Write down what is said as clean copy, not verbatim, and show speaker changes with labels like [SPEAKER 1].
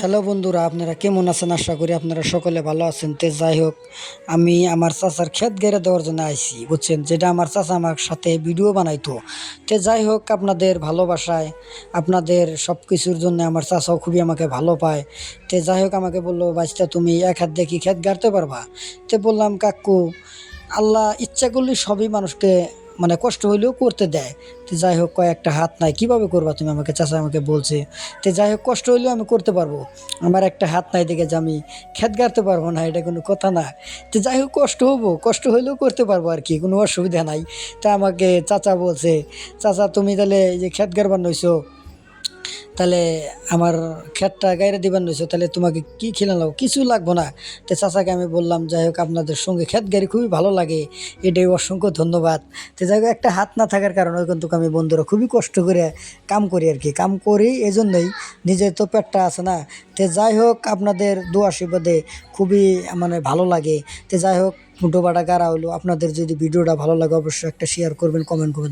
[SPEAKER 1] Hello বন্ধুরা, আপনারা কেমন আছেন? আশা করি আপনারা সকলে ভালো আছেন। যাই হোক, আমি আমার চাচার ক্ষেত গেড়ে দেওয়ার জন্য আইছি, বুঝছেন, যেটা আমার চাচা আমার সাথে ভিডিও বানাইতো। যাই হোক, আপনাদের ভালোবাসায়, আপনাদের সব কিছুর জন্য আমার চাচাও খুবই আমাকে ভালো পায়। যাই হোক, আমাকে বললো, বাচ্চা তুমি এক হাত দেখি ক্ষেত গাড়তে পারবা? বললাম, কাকু, আল্লাহ ইচ্ছা করলে সবই মানুষকে মানে কষ্ট হইলেও করতে দেয়। যাই হোক, কয়েকটা হাত নাই, কিভাবে করবা তুমি? আমাকে চাচা আমাকে বলছে। যাই হোক, কষ্ট হইলেও আমি করতে পারবো। আমার একটা হাত নাই দেখে যে আমি ক্ষেত গাড়তে পারবো না, এটা কোনো কথা না। যাই হোক, কষ্ট হবো, কষ্ট হইলেও করতে পারবো আর কি, কোনো অসুবিধা নাই। আমাকে চাচা বলছে, চাচা তুমি তাহলে এই যে ক্ষেত গাড়বার নইছো, তাহলে আমার ক্ষেতটা গাইড়ে দিবার নইছো, তাহলে তোমাকে কি খেলানো? কিছু লাগবো না। চাচাকে আমি বললাম, যাই হোক, আপনাদের সঙ্গে ক্ষেত গাড়ি খুবই ভালো লাগে, এটাই অসংখ্য ধন্যবাদ। যাই হোক, একটা হাত না থাকার কারণে কিন্তু আমি বন্ধুরা খুবই কষ্ট করে কাম করি আর কি, কাম করি এই জন্যই, নিজের তো পেটটা আছে না। যাই হোক, আপনাদের দোয়া আশীর্বাদে খুবই মানে ভালো লাগে। যাই হোক, ফুটো বাটা গাড়া হলো। আপনাদের যদি ভিডিওটা ভালো লাগে অবশ্যই একটা শেয়ার করবেন, কমেন্ট করবেন।